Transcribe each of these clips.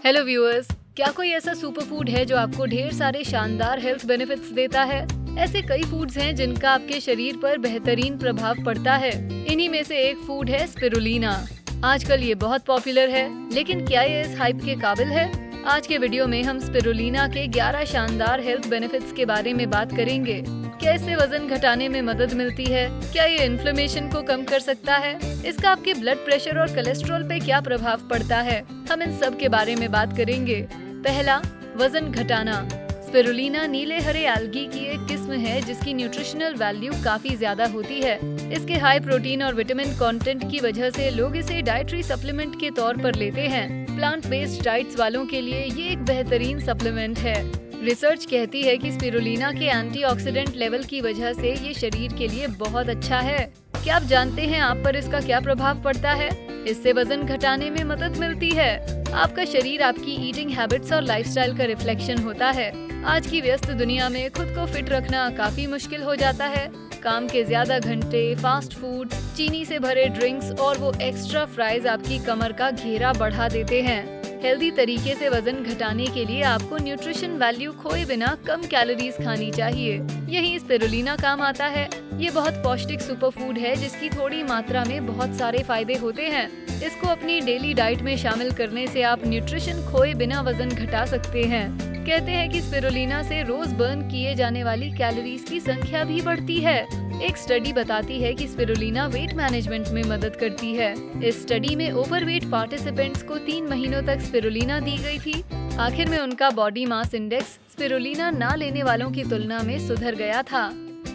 Hello viewers, क्या कोई ऐसा सुपर फूड है जो आपको ढेर सारे शानदार हेल्थ बेनिफिट्स देता है? ऐसे कई फूड्स हैं जिनका आपके शरीर पर बेहतरीन प्रभाव पड़ता है। इन्हीं में से एक फूड है स्पिरुलिना। आजकल ये बहुत पॉपुलर है, लेकिन क्या ये इस हाइप के काबिल है? आज के वीडियो में हम स्पिरुलिना के 11 शानदार हेल्थ बेनिफिट्स के बारे में बात करेंगे। क्या इससे वजन घटाने में मदद मिलती है? क्या ये इन्फ्लेमेशन को कम कर सकता है? इसका आपके ब्लड प्रेशर और कोलेस्ट्रॉल पे क्या प्रभाव पड़ता है? हम इन सब के बारे में बात करेंगे। पहला, वजन घटाना। स्पिरुलिना नीले हरे एल्गी की एक किस्म है जिसकी न्यूट्रिशनल वैल्यू काफी ज्यादा होती है। इसके हाई प्रोटीन और विटामिन कंटेंट की वजह से लोग इसे डाइटरी सप्लीमेंट के तौर पर लेते हैं। प्लांट बेस्ड डाइट्स वालों के लिए ये एक बेहतरीन सप्लीमेंट है। रिसर्च कहती है कि स्पिरुलिना के एंटीऑक्सीडेंट लेवल की वजह से ये शरीर के लिए बहुत अच्छा है। क्या आप जानते हैं आप पर इसका क्या प्रभाव पड़ता है? इससे वजन घटाने में मदद मिलती है। आपका शरीर आपकी ईटिंग हैबिट्स और लाइफस्टाइल का रिफ्लेक्शन होता है। आज की व्यस्त दुनिया में खुद को फिट रखना काफी मुश्किल हो जाता है। काम के ज्यादा घंटे, फास्ट फूड, चीनी से भरे ड्रिंक्स और वो एक्स्ट्रा फ्राइज आपकी कमर का घेरा बढ़ा देते हैं। हेल्दी तरीके से वजन घटाने के लिए आपको न्यूट्रिशन वैल्यू खोए बिना कम कैलोरीज खानी चाहिए। यही स्पिरुलिना काम आता है। ये बहुत पौष्टिक सुपर फूड है जिसकी थोड़ी मात्रा में बहुत सारे फायदे होते हैं। इसको अपनी डेली डाइट में शामिल करने से आप न्यूट्रिशन खोए बिना वजन घटा सकते हैं। कहते हैं कि स्पिरुलिना से रोज बर्न किए जाने वाली कैलोरीज की संख्या भी बढ़ती है। एक स्टडी बताती है कि स्पिरुलिना वेट मैनेजमेंट में मदद करती है। इस स्टडी में ओवरवेट पार्टिसिपेंट्स को 3 महीनों तक स्पिरुलिना दी गई थी। आखिर में उनका बॉडी मास इंडेक्स स्पिरुलिना ना लेने वालों की तुलना में सुधर गया था।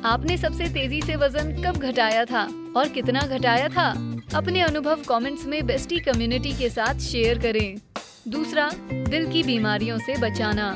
आपने सबसे तेजी से वजन कब घटाया था और कितना घटाया था? अपने अनुभव कमेंट्स में बेस्टी कम्युनिटी के साथ शेयर करें। दूसरा, दिल की बीमारियों से बचाना।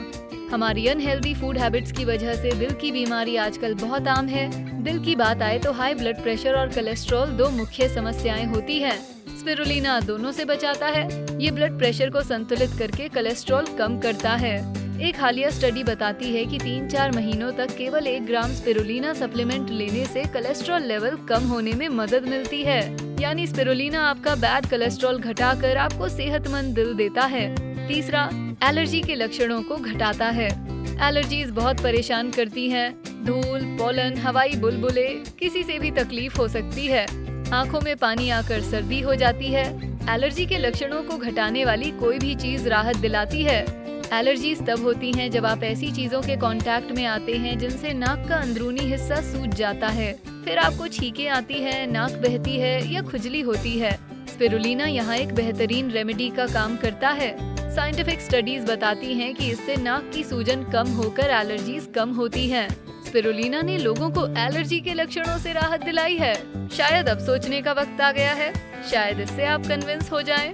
हमारी अनहेल्दी फूड हैबिट्स की वजह से दिल की बीमारी आजकल बहुत आम है। दिल की बात आए तो हाई ब्लड प्रेशर और कोलेस्ट्रॉल 2 मुख्य समस्याएं होती हैं। स्पिरुलिना दोनों से बचाता है। ये ब्लड प्रेशर को संतुलित करके कोलेस्ट्रॉल कम करता है। एक हालिया स्टडी बताती है कि 3-4 महीनों तक केवल 1 ग्राम स्पिरुलिना सप्लीमेंट लेने से कोलेस्ट्रॉल लेवल कम होने में मदद मिलती है। यानी स्पिरुलिना आपका बैड कोलेस्ट्रॉल घटाकर आपको सेहतमंद दिल देता है। तीसरा, एलर्जी के लक्षणों को घटाता है। एलर्जीज बहुत परेशान करती हैं। धूल, पोलन, हवाई बुलबुले, किसी से भी तकलीफ हो सकती है। आंखों में पानी आकर सर्दी हो जाती है। एलर्जी के लक्षणों को घटाने वाली कोई भी चीज राहत दिलाती है। एलर्जीज तब होती हैं जब आप ऐसी चीजों के कांटेक्ट में आते हैं जिनसे नाक का अंदरूनी हिस्सा सूज जाता है। फिर आपको छींकें आती हैं, नाक बहती है या खुजली होती है। स्पिरुलिना यहाँ एक बेहतरीन रेमेडी का काम करता है। साइंटिफिक स्टडीज बताती हैं कि इससे नाक की सूजन कम होकर एलर्जीज कम होती हैं। स्पिरुलिना ने लोगों को एलर्जी के लक्षणों से राहत दिलाई है। शायद अब सोचने का वक्त आ गया है। शायद इससे आप कन्विंस हो जाएं।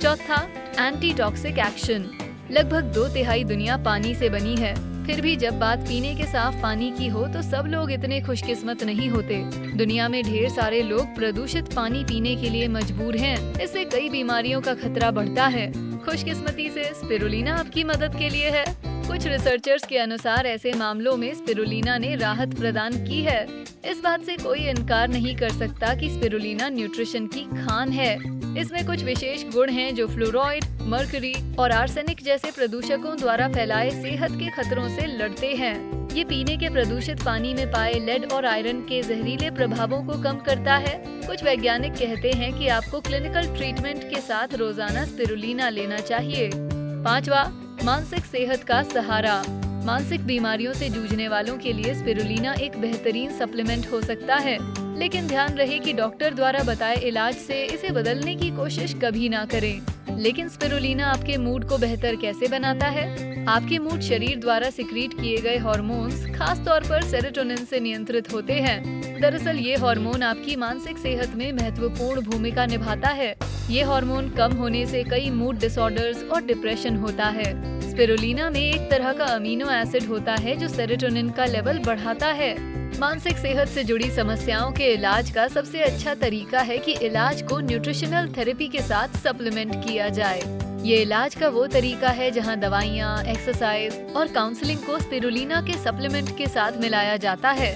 चौथा, एंटी टॉक्सिक एक्शन। लगभग 2/3 दुनिया पानी से बनी है। फिर भी जब बात पीने के साफ पानी की हो तो सब लोग इतने खुशकिस्मत नहीं होते। दुनिया में ढेर सारे लोग प्रदूषित पानी पीने के लिए मजबूर हैं। इससे कई बीमारियों का खतरा बढ़ता है। खुशकिस्मती से स्पिरुलिना आपकी मदद के लिए है। कुछ रिसर्चर्स के अनुसार ऐसे मामलों में स्पिरुलिना ने राहत प्रदान की है। इस बात से कोई इनकार नहीं कर सकता कि स्पिरुलिना न्यूट्रिशन की खान है। इसमें कुछ विशेष गुण हैं जो फ्लोराइड, मर्करी और आर्सेनिक जैसे प्रदूषकों द्वारा फैलाए सेहत के खतरों से लड़ते हैं। ये पीने के प्रदूषित पानी में पाए लेड और आयरन के जहरीले प्रभावों को कम करता है। कुछ वैज्ञानिक कहते हैं कि आपको क्लिनिकल ट्रीटमेंट के साथ रोजाना स्पिरुलिना लेना चाहिए। पांचवा, मानसिक सेहत का सहारा। मानसिक बीमारियों से जूझने वालों के लिए स्पिरुलिना एक बेहतरीन सप्लीमेंट हो सकता है, लेकिन ध्यान रहे कि डॉक्टर द्वारा बताए इलाज से इसे बदलने की कोशिश कभी ना करें। लेकिन स्पिरुलिना आपके मूड को बेहतर कैसे बनाता है? आपके मूड शरीर द्वारा सिक्रीट किए गए हार्मोन्स, खास तौर पर सेरोटोनिन से नियंत्रित होते हैं। दरअसल ये हार्मोन आपकी मानसिक सेहत में महत्वपूर्ण भूमिका निभाता है। ये हार्मोन कम होने से कई मूड डिसऑर्डर्स और डिप्रेशन होता है। स्पिरुलिना में एक तरह का अमीनो एसिड होता है जो सेरोटोनिन का लेवल बढ़ाता है। मानसिक सेहत से जुड़ी समस्याओं के इलाज का सबसे अच्छा तरीका है कि इलाज को न्यूट्रिशनल थेरेपी के साथ सप्लीमेंट किया जाए। ये इलाज का वो तरीका है जहां दवाइयाँ, एक्सरसाइज और काउंसलिंग को स्पिरुलिना के सप्लीमेंट के साथ मिलाया जाता है।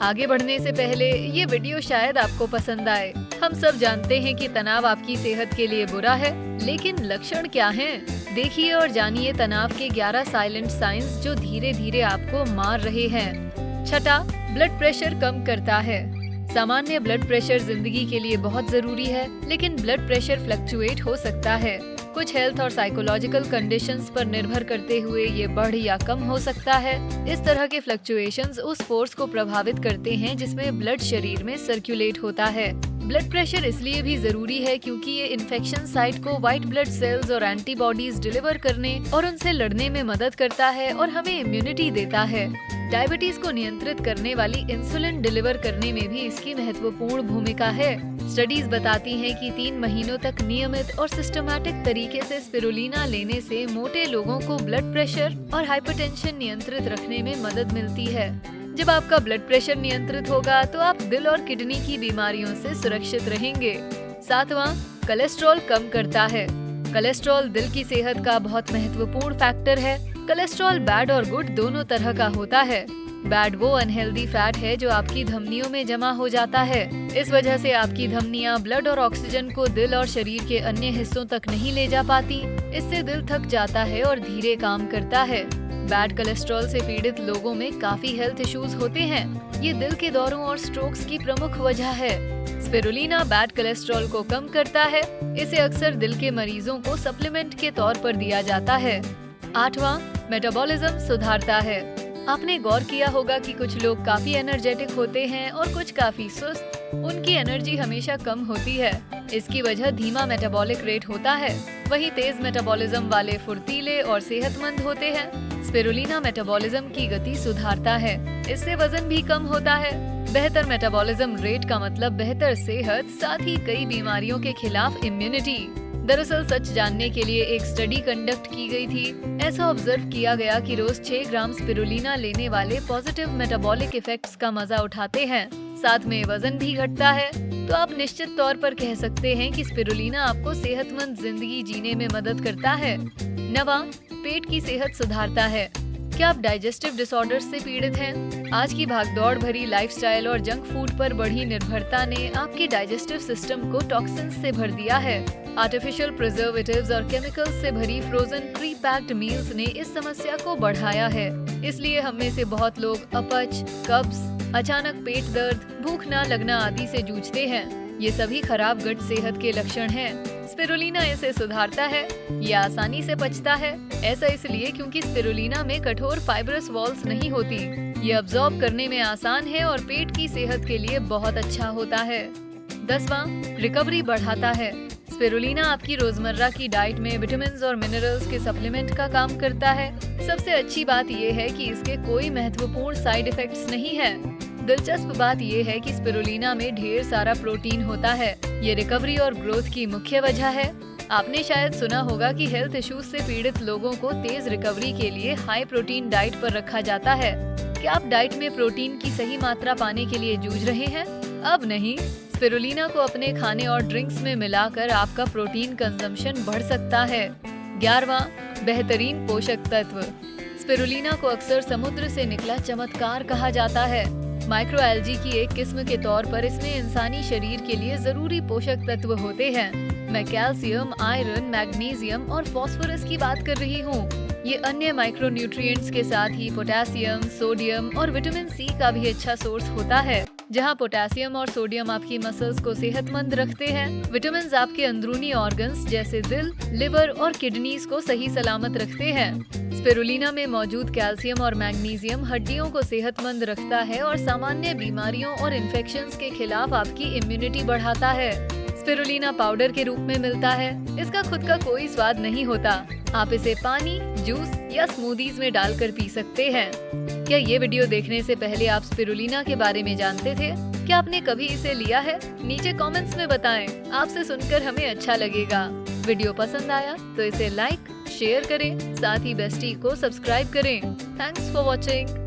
आगे बढ़ने से पहले ये वीडियो शायद आपको पसंद आए। हम सब जानते हैं कि तनाव आपकी सेहत के लिए बुरा है, लेकिन लक्षण क्या हैं? देखिए और जानिए तनाव के 11 साइलेंट साइंस जो धीरे धीरे आपको मार रहे हैं। छठा, ब्लड प्रेशर कम करता है। सामान्य ब्लड प्रेशर जिंदगी के लिए बहुत जरूरी है, लेकिन ब्लड प्रेशर फ्लक्चुएट हो सकता है। कुछ हेल्थ और साइकोलॉजिकल कंडीशंस पर निर्भर करते हुए ये बढ़ या कम हो सकता है। इस तरह के फ्लक्चुएशंस उस फोर्स को प्रभावित करते हैं जिसमें ब्लड शरीर में सर्कुलेट होता है। ब्लड प्रेशर इसलिए भी जरूरी है क्योंकि ये इन्फेक्शन साइट को व्हाइट ब्लड सेल्स और एंटीबॉडीज डिलीवर करने और उनसे लड़ने में मदद करता है और हमें इम्यूनिटी देता है। डायबिटीज को नियंत्रित करने वाली इंसुलिन डिलीवर करने में भी इसकी महत्वपूर्ण भूमिका है। स्टडीज बताती हैं कि 3 महीनों तक नियमित और सिस्टमैटिक तरीके से स्पिरुलिना लेने से मोटे लोगों को ब्लड प्रेशर और हाइपरटेंशन नियंत्रित रखने में मदद मिलती है। जब आपका ब्लड प्रेशर नियंत्रित होगा तो आप दिल और किडनी की बीमारियों से सुरक्षित रहेंगे। 7वां, कोलेस्ट्रॉल कम करता है। कोलेस्ट्रॉल दिल की सेहत का बहुत महत्वपूर्ण फैक्टर है। कोलेस्ट्रॉल बैड और गुड दोनों तरह का होता है। बैड वो अनहेल्दी फैट है जो आपकी धमनियों में जमा हो जाता है। इस वजह से आपकी धमनियां ब्लड और ऑक्सीजन को दिल और शरीर के अन्य हिस्सों तक नहीं ले जा पाती। इससे दिल थक जाता है और धीरे काम करता है। बैड कोलेस्ट्रॉल से पीड़ित लोगों में काफी हेल्थ इश्यूज होते हैं। ये दिल के दौरों और स्ट्रोक्स की प्रमुख वजह है। स्पिरुलिना बैड कोलेस्ट्रॉल को कम करता है। इसे अक्सर दिल के मरीजों को सप्लीमेंट के तौर पर दिया जाता है। 8वां, मेटाबॉलिज्म सुधारता है। आपने गौर किया होगा कि कुछ लोग काफी एनर्जेटिक होते हैं और कुछ काफी सुस्त। उनकी एनर्जी हमेशा कम होती है। इसकी वजह धीमा मेटाबॉलिक रेट होता है। वहीं तेज मेटाबॉलिज्म वाले फुर्तीले और सेहतमंद होते हैं। स्पिरुलिना मेटाबॉलिज्म की गति सुधारता है। इससे वजन भी कम होता है। बेहतर मेटाबॉलिज्म रेट का मतलब बेहतर सेहत, साथ ही कई बीमारियों के खिलाफ इम्यूनिटी। दरअसल सच जानने के लिए एक स्टडी कंडक्ट की गई थी। ऐसा ऑब्जर्व किया गया कि रोज 6 ग्राम स्पिरुलिना लेने वाले पॉजिटिव मेटाबॉलिक इफेक्ट्स का मजा उठाते हैं, साथ में वजन भी घटता है। तो आप निश्चित तौर पर कह सकते हैं कि स्पिरुलिना आपको सेहतमंद जिंदगी जीने में मदद करता है। 9वां, पेट की सेहत सुधारता है। क्या आप डाइजेस्टिव डिसऑर्डर्स से पीड़ित हैं? आज की भागदौड़ भरी लाइफस्टाइल और जंक फूड पर बढ़ी निर्भरता ने आपके डाइजेस्टिव सिस्टम को टॉक्सिन्स से भर दिया है। आर्टिफिशियल प्रिजर्वेटिव्स और केमिकल्स से भरी फ्रोजन प्री पैक्ड मील्स ने इस समस्या को बढ़ाया है। इसलिए हम में से बहुत लोग अपच, कब्ज, अचानक पेट दर्द, भूख न लगना आदि से जूझते हैं। ये सभी खराब गट सेहत के लक्षण हैं। स्पिरुलिना इसे सुधारता है। ये आसानी से पचता है। ऐसा इसलिए क्योंकि स्पिरुलिना में कठोर फाइब्रस वॉल्स नहीं होती। ये अब्सॉर्ब करने में आसान है और पेट की सेहत के लिए बहुत अच्छा होता है। 10वां, रिकवरी बढ़ाता है। स्पिरुलिना आपकी रोजमर्रा की डाइट में विटामिन्स और मिनरल्स के सप्लीमेंट का काम करता है। सबसे अच्छी बात ये है कि इसके कोई महत्वपूर्ण साइड इफेक्ट्स नहीं है। दिलचस्प बात यह है कि स्पिरुलिना में ढेर सारा प्रोटीन होता है। ये रिकवरी और ग्रोथ की मुख्य वजह है। आपने शायद सुना होगा कि हेल्थ इश्यूज से पीड़ित लोगों को तेज रिकवरी के लिए हाई प्रोटीन डाइट पर रखा जाता है। क्या आप डाइट में प्रोटीन की सही मात्रा पाने के लिए जूझ रहे हैं? अब नहीं। स्पिरुलिना को अपने खाने और ड्रिंक्स में मिलाकर आपका प्रोटीन कंजम्पशन बढ़ सकता है। 11वां, बेहतरीन पोषक तत्व। स्पिरुलिना को अक्सर समुद्र से निकला चमत्कार कहा जाता है। माइक्रोएल्जी की एक किस्म के तौर पर इसमें इंसानी शरीर के लिए जरूरी पोषक तत्व होते हैं। मैं कैल्शियम, आयरन, मैग्नीशियम और फास्फोरस की बात कर रही हूँ। ये अन्य माइक्रोन्यूट्रिएंट्स के साथ ही पोटेशियम, सोडियम और विटामिन सी का भी अच्छा सोर्स होता है। जहाँ पोटेशियम और सोडियम आपकी मसल्स को सेहतमंद रखते हैं, विटामिन आपके अंदरूनी ऑर्गन्स जैसे दिल, लिवर और किडनीज को सही सलामत रखते हैं। स्पिरुलिना में मौजूद कैल्शियम और मैग्नीशियम हड्डियों को सेहतमंद रखता है और सामान्य बीमारियों और इन्फेक्शंस के खिलाफ आपकी इम्यूनिटी बढ़ाता है। स्पिरुलिना पाउडर के रूप में मिलता है। इसका खुद का कोई स्वाद नहीं होता। आप इसे पानी, जूस या स्मूदीज में डालकर पी सकते हैं। क्या ये वीडियो देखने से पहले आप स्पिरुलिना के बारे में जानते थे? क्या आपने कभी इसे लिया है? नीचे कमेंट्स में बताएं। आपसे सुनकर हमें अच्छा लगेगा। वीडियो पसंद आया तो इसे लाइक, शेयर करें, साथ ही बेस्टी को सब्सक्राइब करें। Thanks for watching.